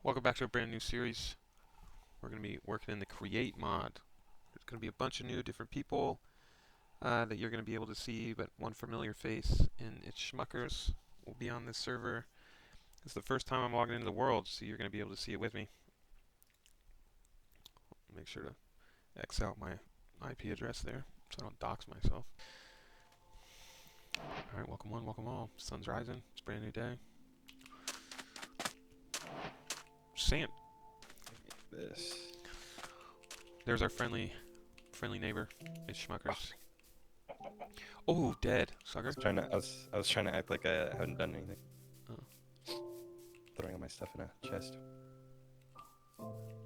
Welcome back to a brand new series. We're going to be working in the Create mod. There's going to be a bunch of new different people that you're going to be able to see, but one familiar face in its Schmuckers will be on this server. It's the first time I'm logging into the world, so you're going to be able to see it with me. Make sure to X out my IP address there so I don't dox myself. Alright, welcome one, welcome all. Sun's rising, it's a brand new day. Sand. This. There's our friendly neighbor. It's Schmuckers. Oh, dead, sucker. I was trying to act like I hadn't done anything. Oh. Throwing all my stuff in a chest.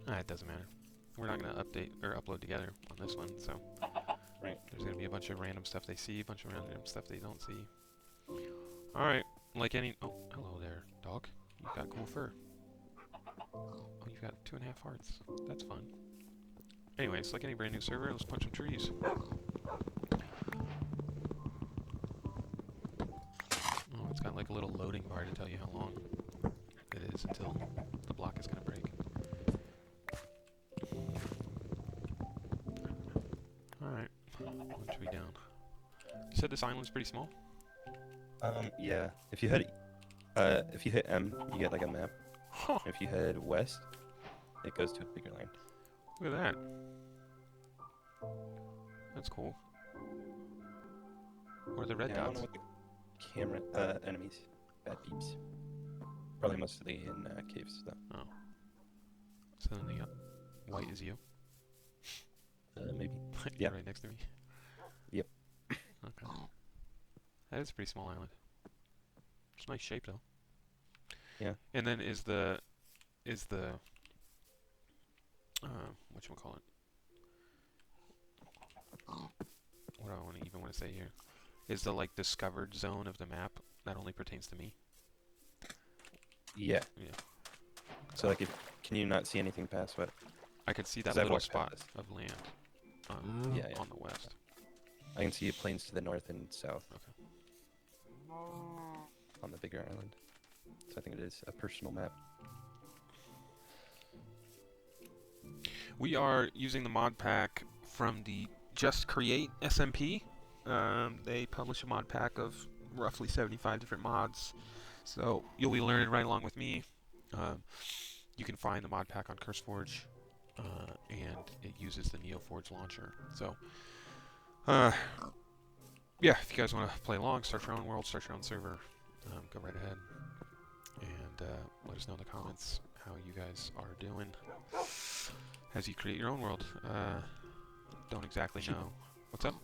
It doesn't matter. We're not going to update or upload together on this one, so Right. there's going to be a bunch of random stuff they see, a bunch of random stuff they don't see. Alright, like any... Oh, hello there, dog. You've got cool fur. Oh, you've got 2.5 hearts. That's fun. Anyways, like any brand new server, let's punch some trees. Oh, it's got like a little loading bar to tell you how long it is until the block is going to break. Alright, one tree down. You said this island's pretty small? Yeah. If you hit M, you get like a map. Huh, If you head west, it goes to a bigger land. look at that. That's cool. What are the red Yeah, I don't dots? know what the camera enemies, bad peeps. Probably mostly in caves though. Oh. So then the white is you. Maybe. You're Yeah. right next to me. Yep. Okay. That is a pretty small island. It's a nice shape though. Yeah. And then is the whatchamacallit? What do I even want to say here? Is the like discovered zone of the map that only pertains to me? Yeah. Yeah. So like, can you not see anything past what? I could see that 'Cause I've little walked spot past of land Yeah, yeah. on the west. I can see plains to the north and south Okay. on the bigger island. So I think it is a personal map. We are using the mod pack from the Just Create SMP. They publish a mod pack of roughly 75 different mods, so you'll be learning right along with me. You can find the mod pack on CurseForge, and it uses the NeoForge launcher. So, yeah, if you guys want to play along, start your own world, start your own server, go right ahead, and let us know in the comments how you guys are doing as you create your own world. Don't exactly Sheep. know. What's up?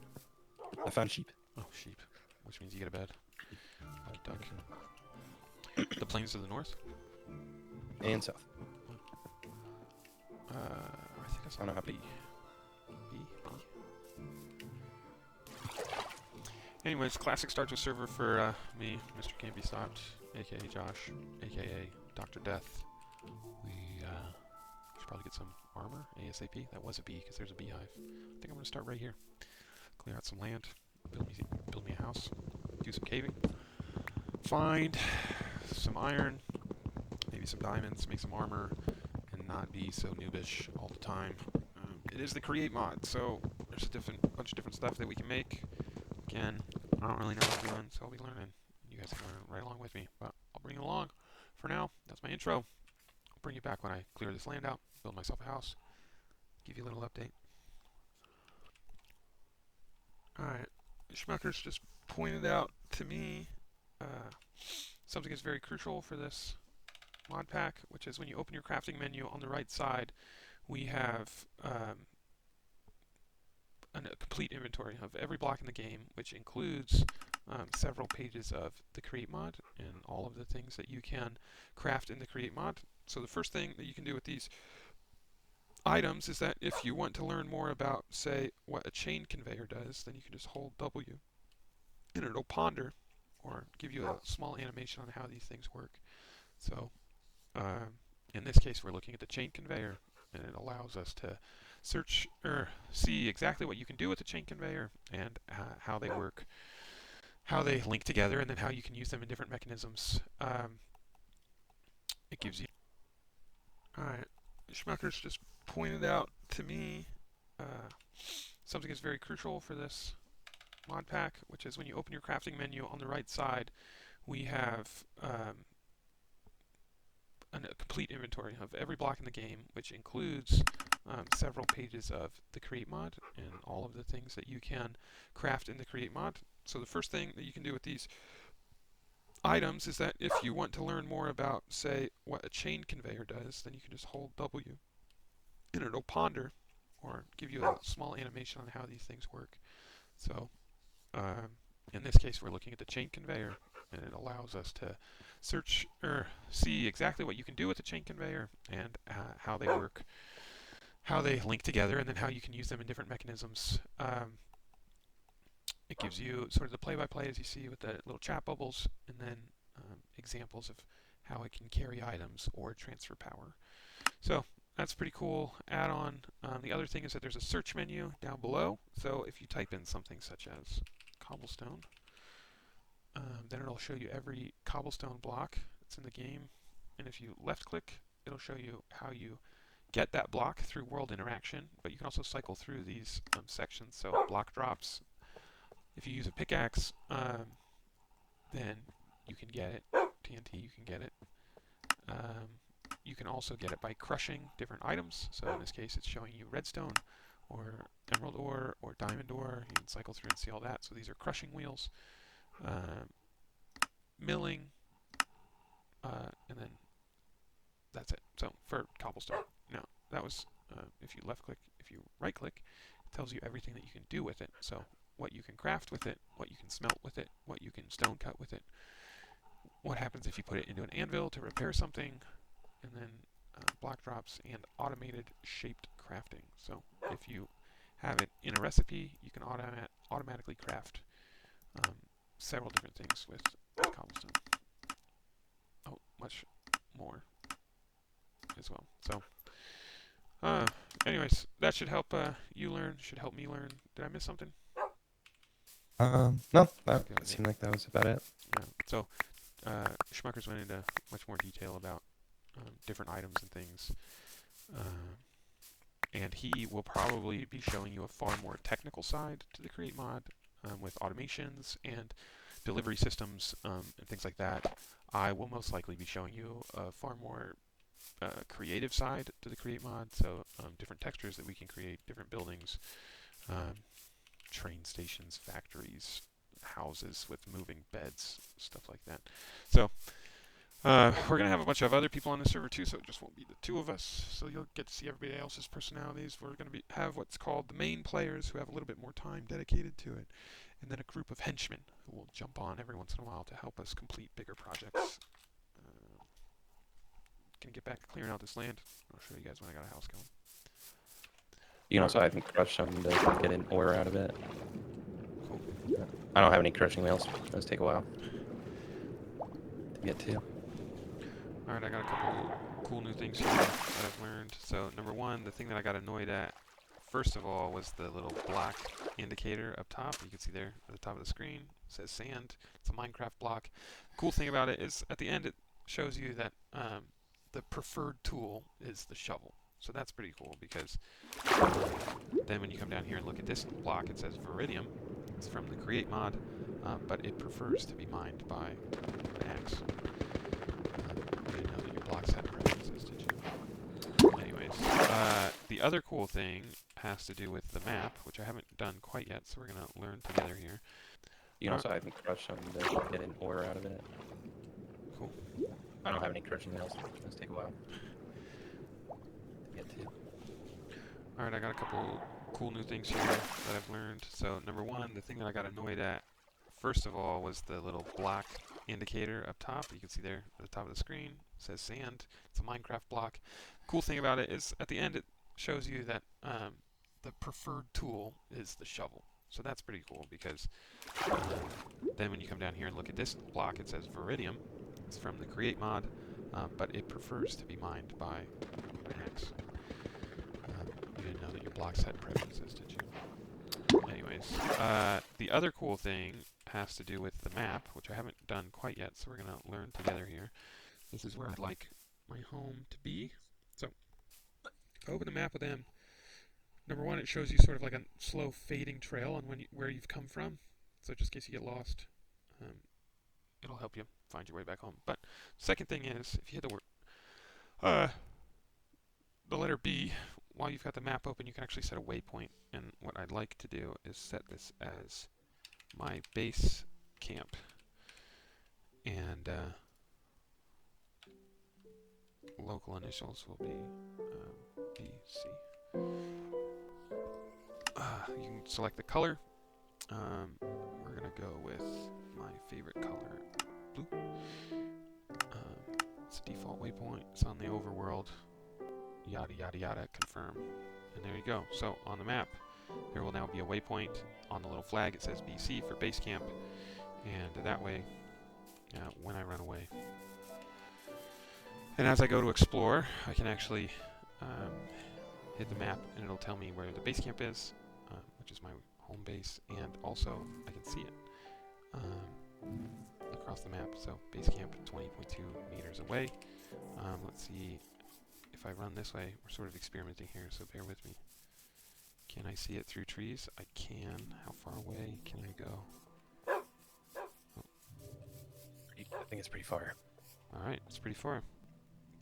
I found sheep. Oh, sheep. Which means you get a bed. A duck. The plains to the north? And south. I think I saw I don't know how B. big. B? Anyways, classic start to server for me, Mr. Can't Be Stopped, aka Josh, aka Dr. Death. We should probably get some armor ASAP. That was a bee because there's a beehive. I think I'm gonna start right here. Clear out some land, build me a house, do some caving, find some iron, maybe some diamonds, make some armor, and not be so noobish all the time. It is the Create mod, so there's a bunch of different stuff that we can make. Again, I don't really know what I'm doing, so I'll be learning. You guys can learn right along with me, but I'll bring you along. For now, that's my intro. I'll bring you back when I clear this land out, build myself a house, give you a little update. Alright, Schmuckers just pointed out to me something is very crucial for this mod pack, which is when you open your crafting menu on the right side, we have a complete inventory of every block in the game, which includes several pages of the Create mod and all of the things that you can craft in the Create mod. So the first thing that you can do with these items is that if you want to learn more about, say, what a chain conveyor does, then you can just hold W and it'll ponder or give you a small animation on how these things work. So in this case, we're looking at the chain conveyor, and it allows us to search or see exactly what you can do with the chain conveyor and how they work, how they link together, and then how you can use them in different mechanisms. It gives you Alright, Schmuckers just pointed out to me something that's very crucial for this mod pack, which is when you open your crafting menu on the right side, we have a complete inventory of every block in the game, which includes several pages of the CreateMod and all of the things that you can craft in the CreateMod. So the first thing that you can do with these items is that if you want to learn more about, say, what a chain conveyor does, then you can just hold W and it'll ponder or give you a small animation on how these things work. So in this case, we're looking at the chain conveyor, and it allows us to search or see exactly what you can do with the chain conveyor and how they work, how they link together, and then how you can use them in different mechanisms. It gives you sort of the play-by-play, as you see, with the little chat bubbles, and then examples of how it can carry items or transfer power. So that's pretty cool add-on. The other thing is that there's a search menu down below. So if you type in something such as cobblestone, then it'll show you every cobblestone block that's in the game. And if you left-click, it'll show you how you get that block through world interaction. But you can also cycle through these sections. So block drops. If you use a pickaxe, then you can get it. TNT, you can get it. You can also get it by crushing different items. So in this case, it's showing you redstone, or emerald ore, or diamond ore. You can cycle through and see all that. So these are crushing wheels. Milling, and then that's it. So for cobblestone. Now, that was, if you left click, if you right click, it tells you everything that you can do with it. So what you can craft with it, what you can smelt with it, what you can stone cut with it, what happens if you put it into an anvil to repair something, and then block drops and automated shaped crafting. So if you have it in a recipe, you can automatically craft several different things with cobblestone. Oh, much more as well. So, anyways, that should help you learn, should help me learn. Did I miss something? No, that seemed like that was about it. Yeah. So, Schmuckers went into much more detail about different items and things. And he will probably be showing you a far more technical side to the CreateMod with automations and delivery systems and things like that. I will most likely be showing you a far more creative side to the CreateMod, so different textures that we can create, different buildings, train stations, factories, houses with moving beds, stuff like that. So we're going to have a bunch of other people on the server too, so it just won't be the two of us. So you'll get to see everybody else's personalities. We're going to have what's called the main players, who have a little bit more time dedicated to it, and then a group of henchmen who will jump on every once in a while to help us complete bigger projects. Can get back to clearing out this land. I'll show you guys when I got a house going. You can also, I think, crush some to get an ore out of it. Cool. I don't have any crushing wheels. Those take a while to get to. Alright, I got a couple cool new things here that I've learned. So, number one, the thing that I got annoyed at, first of all, was the little black indicator up top. You can see there at the top of the screen. It says sand. It's a Minecraft block. The cool thing about it is, at the end, it shows you that the preferred tool is the shovel. So that's pretty cool, because then when you come down here and look at this block, it says Veridium. It's from the CreateMod, but it prefers to be mined by an axe. You didn't know that your blocks had preferences, did you? Anyways, the other cool thing has to do with the map, which I haven't done quite yet, so we're going to learn together here. You can also, I think, crush some to get an ore out of it. Cool. I don't have any crushing wheels. Those take a while to get to. Alright, I got a couple cool new things here that I've learned. So, number one, the thing that I got annoyed at, first of all, was the little black indicator up top. You can see there at the top of the screen. It says sand. It's a Minecraft block. Cool thing about it is, at the end, it shows you that the preferred tool is the shovel. So that's pretty cool, because then when you come down here and look at this block, it says Veridium. It's from the CreateMod, but it prefers to be mined by an axe. You didn't know that your blocks had preferences, did you? Anyways, the other cool thing has to do with the map, which I haven't done quite yet, so we're going to learn together here. This is where I'd like my home to be. So if I open the map with M, number one, it shows you sort of like a slow fading trail on where you've come from. So just in case you get lost, it'll help you find your way back home. But second thing is, if you hit the letter B, while you've got the map open, you can actually set a waypoint. And what I'd like to do is set this as my base camp. And local initials will be BC. You can select the color. We're going to go with my favorite color, blue. It's a default waypoint. It's on the overworld. Yada, yada, yada, confirm. And there you go. So on the map, there will now be a waypoint. On the little flag, it says BC for base camp. And that way, when I run away. And as I go to explore, I can actually hit the map and it'll tell me where the base camp is, which is my home base, and also I can see it across the map. So base camp 20.2 meters away. Let's see if I run this way. We're sort of experimenting here, so bear with me. Can I see it through trees? I can. How far away can I go? I think it's pretty far. Alright, it's pretty far.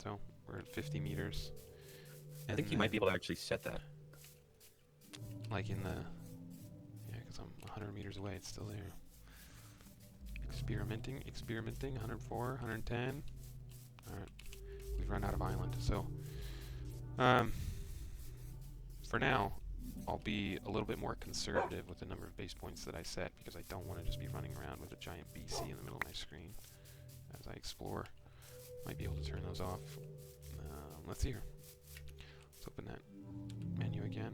So we're at 50 meters. I think you might be able to actually set that. Like in the... Yeah, because I'm 100 meters away, it's still there. Experimenting, 104, 110. Alright, we've run out of island. So, for now, I'll be a little bit more conservative with the number of base points that I set, because I don't want to just be running around with a giant BC in the middle of my screen as I explore. Might be able to turn those off. Let's see here. Let's open that menu again.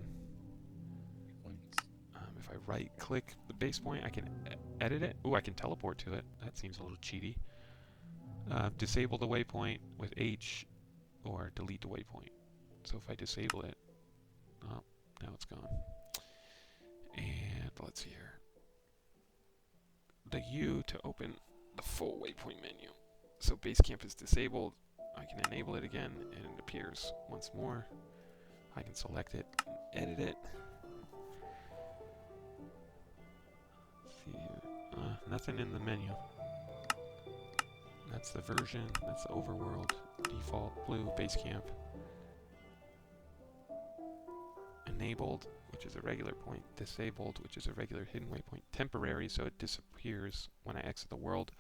If I right-click the base point, I can edit it. Ooh, I can teleport to it. That seems a little cheaty. Disable the waypoint with H, or delete the waypoint. So if I disable it, oh, now it's gone. And let's see here. The U to open the full waypoint menu. So base camp is disabled. I can enable it again, and it appears once more. I can select it, edit it. Let's see here. Nothing in the menu. That's the version. That's the overworld. Default blue base camp. Enabled, which is a regular point. Disabled, which is a regular hidden waypoint. Temporary, so it disappears when I exit the world.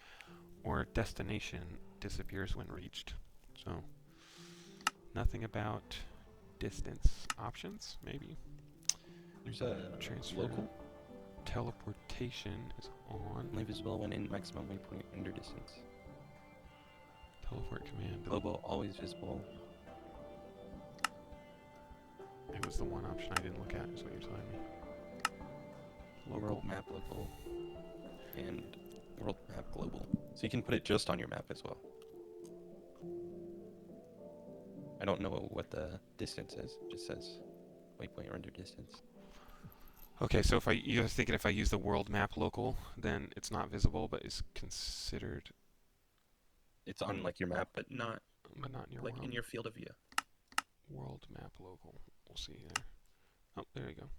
Or destination disappears when reached. So, nothing about distance options, maybe. There's a transfer. local. Teleportation is on. Only visible when in maximum waypoint under distance. Teleport command. Global, always visible. It was the one option I didn't look at, is what you're telling me. Local. World map local. And world map global. So you can put it just on your map as well. I don't know what the distance is. It just says waypoint or under distance. Okay, so if you was thinking if I use the world map local, then it's not visible, but it's considered. It's on like your map, but not in your like world. in your field of view. World map local. We'll see there. Oh, there you go.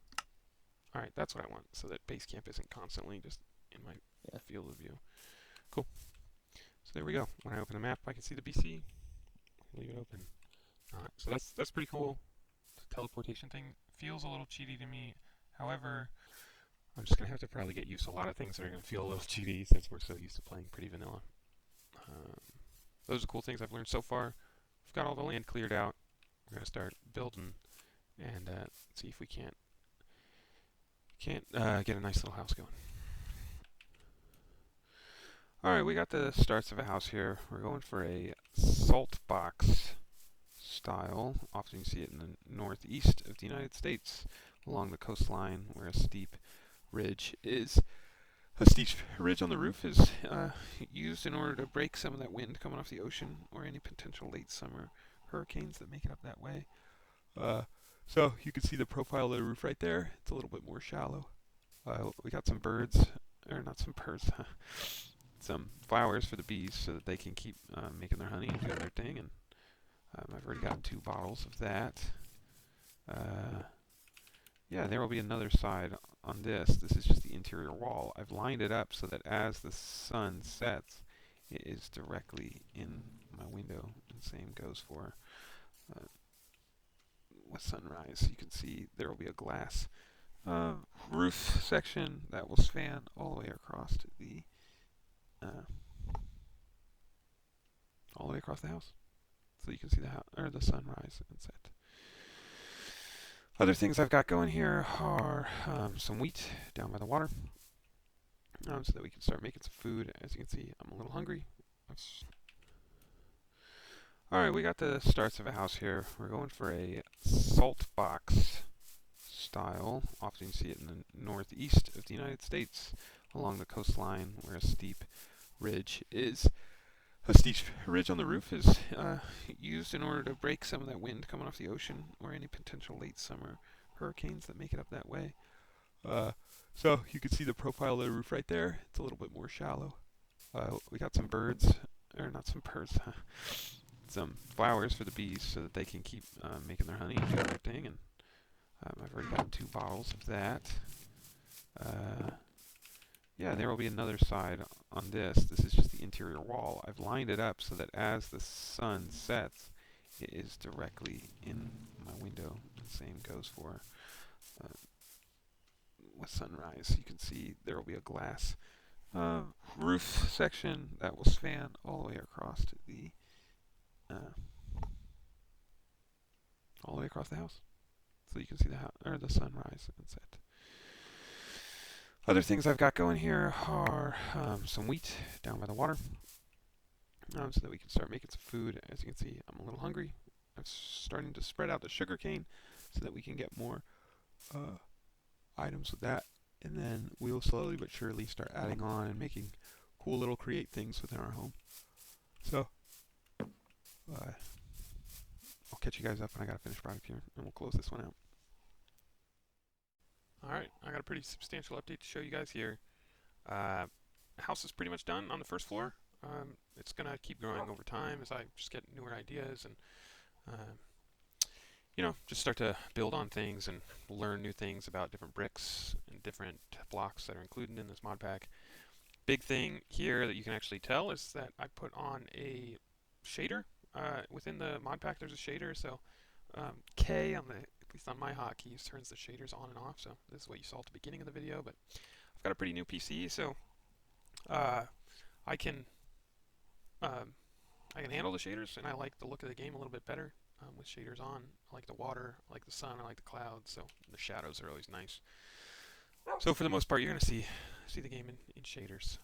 All right, that's what I want, so that base camp isn't constantly just in my field of view. Cool. So there we go. When I open the map, I can see the BC. Leave it open. All right, so that's pretty cool. The teleportation thing feels a little cheaty to me. However, I'm just going to have to probably get used to a lot of things that are going to feel a little cheaty since we're so used to playing pretty vanilla. Those are cool things I've learned so far. We've got all the land cleared out. We're going to start building and see if we can't get a nice little house going. Alright, we got the starts of a house here. We're going for a salt box style. Often you see it in the northeast of the United States, along the coastline, where a steep ridge is. A steep ridge on the roof is used in order to break some of that wind coming off the ocean, or any potential late summer hurricanes that make it up that way. So you can see the profile of the roof right there. It's a little bit more shallow. We got some birds, or not some birds, some flowers for the bees so that they can keep making their honey and doing their thing. And my already got 2 bottles of that. Yeah, there will be another side on this. This is just the interior wall. I've lined it up so that as the sun sets, it is directly in my window. And same goes for with sunrise. You can see there will be a glass roof section that will span all the way across to the all the way across the house, so you can see the house or the sunrise and set. Other things I've got going here are some wheat down by the water, so that we can start making some food. As you can see, I'm a little hungry. Alright, we got the starts of a house here. We're going for a salt box style. Often you see it in the northeast of the United States along the coastline where a steep ridge is. A steep ridge on the roof is used in order to break some of that wind coming off the ocean or any potential late summer hurricanes that make it up that way. So you can see the profile of the roof right there. It's a little bit more shallow. We got some birds, or not some birds, some flowers for the bees so that they can keep making their honey and doing their thing. And I've already got 2 bottles of that. Yeah, there will be another side on this. This is just the interior wall. I've lined it up so that as the sun sets, it is directly in my window. And same goes for with sunrise. You can see there will be a glass roof section that will span all the way across to the all the way across the house, so you can see the house or the sunrise and set. Other things I've got going here are some wheat down by the water, so that we can start making some food. As you can see, I'm a little hungry. I'm starting to spread out the sugar cane so that we can get more items with that. And then we'll slowly but surely start adding on and making cool little create things within our home. So I'll catch you guys up when I got a finished product here, and we'll close this one out. Alright, I got a pretty substantial update to show you guys here. House is pretty much done on the first floor. It's going to keep growing over time as I just get newer ideas and you know, just start to build on things and learn new things about different bricks and different blocks that are included in this mod pack. Big thing here that you can actually tell is that I put on a shader. Within the mod pack there's a shader, so K on the, at least on my hotkeys, turns the shaders on and off, so this is what you saw at the beginning of the video, but I've got a pretty new PC, so I can handle the shaders, and I like the look of the game a little bit better with shaders on. I like the water, I like the sun, I like the clouds, so the shadows are always nice. So for the most part, you're going to see the game in shaders.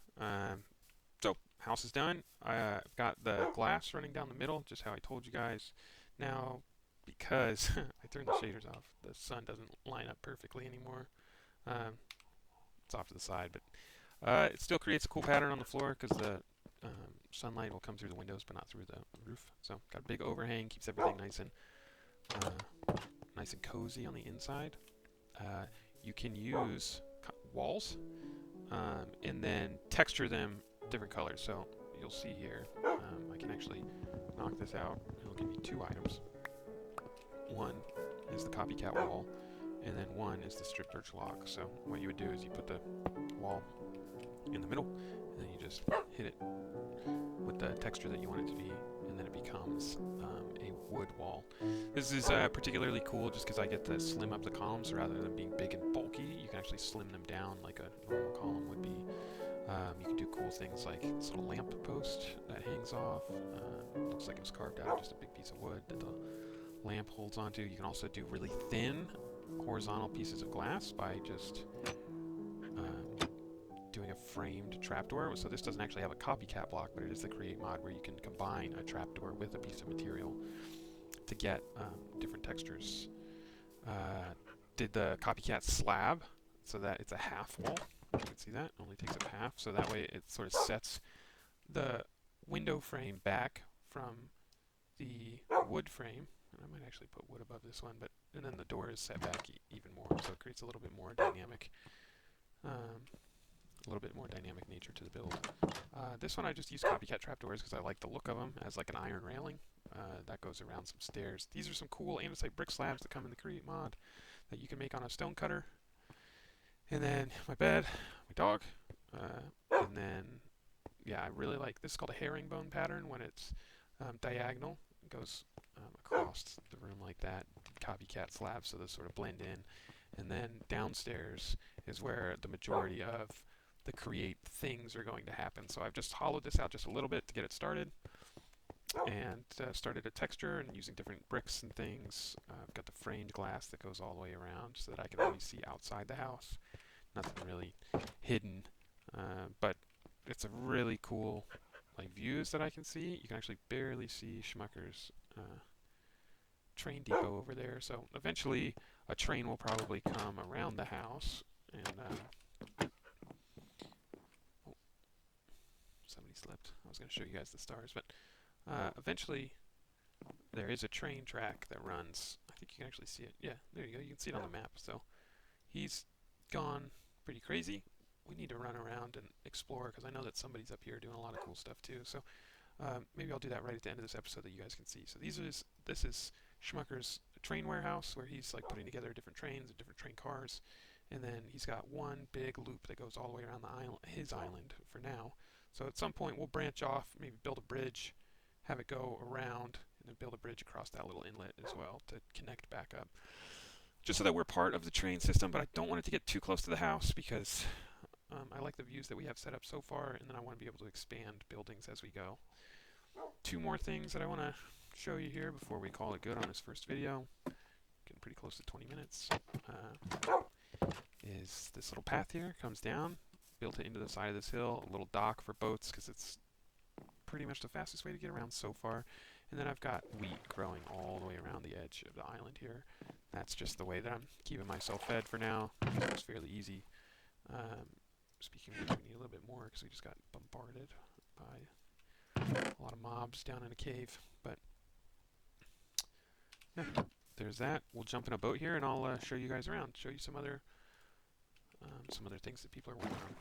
So house is done. I've got the glass running down the middle, just how I told you guys. Now, because I turned the shaders off, the sun doesn't line up perfectly anymore. It's off to the side, but it still creates a cool pattern on the floor because the sunlight will come through the windows but not through the roof. So got a big overhang, keeps everything nice and cozy on the inside. You can use walls and then texture them different colors. So you'll see here, I can actually knock this out. It'll give me 2 items. One is the copycat wall, and then one is the strip birch log. So what you would do is you put the wall in the middle, and then you just hit it with the texture that you want it to be, and then it becomes a wood wall. This is particularly cool just because I get to slim up the columns rather than being big and bulky. You can actually slim them down like a normal column would be. You can do cool things like this little lamp post that hangs off. Looks like it was carved out of just a big piece of wood that the lamp holds onto. You can also do really thin horizontal pieces of glass by just doing a framed trapdoor. So this doesn't actually have a copycat block, but it is the CreateMod where you can combine a trapdoor with a piece of material to get different textures. Did the copycat slab so that it's a half wall. You can see that, it only takes up half, so that way it sort of sets the window frame back from the wood frame. And I might actually put wood above this one, but and then the door is set back even more, so it creates a little bit more dynamic a little bit more dynamic nature to the build. This one I just use copycat trapdoors because I like the look of them as like an iron railing that goes around some stairs. These are some cool andesite brick slabs that come in the Create mod that you can make on a stone cutter. And then my bed, my dog, and then yeah, I really like this is called a herringbone pattern when it's diagonal. It goes across the room like that. Copycat slabs, so those sort of blend in. And then downstairs is where the majority of the create things are going to happen. So I've just hollowed this out just a little bit to get it started, and started a texture and using different bricks and things. I've got the framed glass that goes all the way around so that I can always see outside the house. Nothing really hidden, but it's a really cool like views that I can see. You can actually barely see Schmucker's train depot over there. So eventually a train will probably come around the house, and oh, somebody slipped. I was going to show you guys the stars, but eventually there is a train track that runs. I think you can actually see it. Yeah, there you go. You can see it on the map. So he's gone pretty crazy. We need to run around and explore because I know that somebody's up here doing a lot of cool stuff too. So maybe I'll do that right at the end of this episode that you guys can see. So this is Schmucker's train warehouse where he's like putting together different trains and different train cars, and then he's got one big loop that goes all the way around the island, his island for now. So at some point we'll branch off, maybe build a bridge, have it go around, and then build a bridge across that little inlet as well to connect back up. Just so that we're part of the train system, but I don't want it to get too close to the house because I like the views that we have set up so far, and then I want to be able to expand buildings as we go. Two more things that I want to show you here before we call it good on this first video. Getting pretty close to 20 minutes. Is this little path here, comes down, built it into the side of this hill, a little dock for boats because it's pretty much the fastest way to get around so far. And then I've got wheat growing all the way around the edge of the island here. That's just the way that I'm keeping myself fed for now. It's fairly easy. Speaking of which, we need a little bit more because we just got bombarded by a lot of mobs down in a cave. But yeah, there's that. We'll jump in a boat here and I'll show you guys around. Show you some other things that people are working on.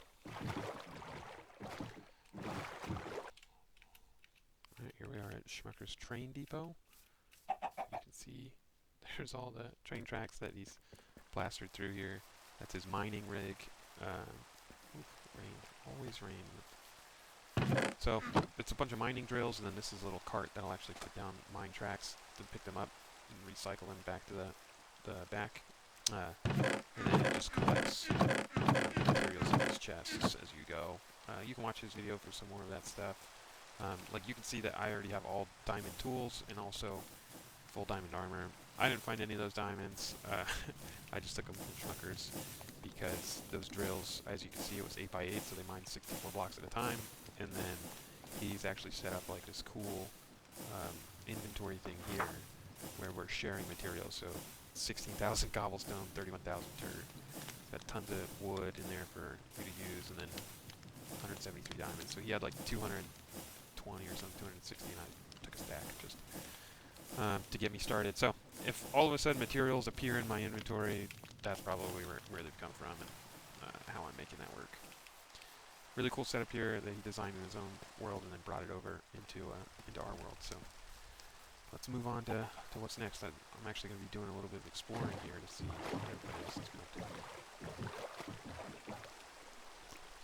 Alright, here we are at Schmucker's train depot. You can see there's all the train tracks that he's plastered through here. That's his mining rig. Rain, always rain. So it's a bunch of mining drills, and then this is a little cart that'll actually put down mine tracks to pick them up and recycle them back to the back. And then it just collects materials in these chests as you go. You can watch his video for some more of that stuff. Like you can see that I already have all diamond tools and also full diamond armor. I didn't find any of those diamonds. I just took them from Schmucker's because those drills, as you can see, it was 8x8, so they mined 64 blocks at a time. And then he's actually set up like this cool inventory thing here where we're sharing materials. So 16,000 cobblestone, 31,000 dirt. Got tons of wood in there for you to use, and then 173 diamonds. So he had like 220 or something, 260, and I took a stack just to get me started. So if all of a sudden materials appear in my inventory, that's probably where they've come from and how I'm making that work. Really cool setup here that he designed in his own world and then brought it over into our world. So let's move on to what's next. I'm actually going to be doing a little bit of exploring here to see what everybody else is up to.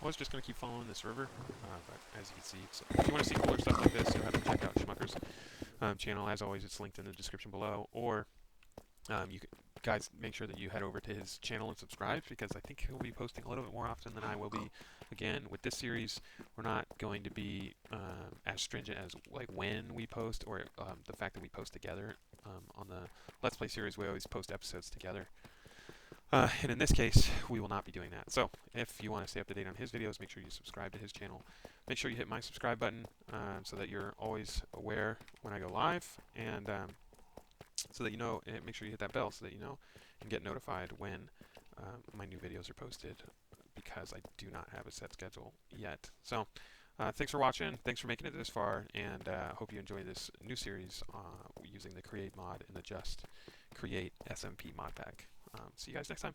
I was just going to keep following this river, but as you can see, so if you want to see cooler stuff like this, you'll have to check out Schmucker's channel. As always, it's linked in the description below, or you can, guys, make sure that you head over to his channel and subscribe, because I think he'll be posting a little bit more often than I will be. Again, with this series, we're not going to be as stringent as like when we post, or the fact that we post together. On the Let's Play series, we always post episodes together. And in this case, we will not be doing that. So if you want to stay up to date on his videos, make sure you subscribe to his channel. Make sure you hit my subscribe button so that you're always aware when I go live, and so that you know, and make sure you hit that bell so that you know and get notified when my new videos are posted, because I do not have a set schedule yet. So thanks for watching, thanks for making it this far, and hope you enjoy this new series using the CreateMod and the Just Create SMP mod pack. See you guys next time.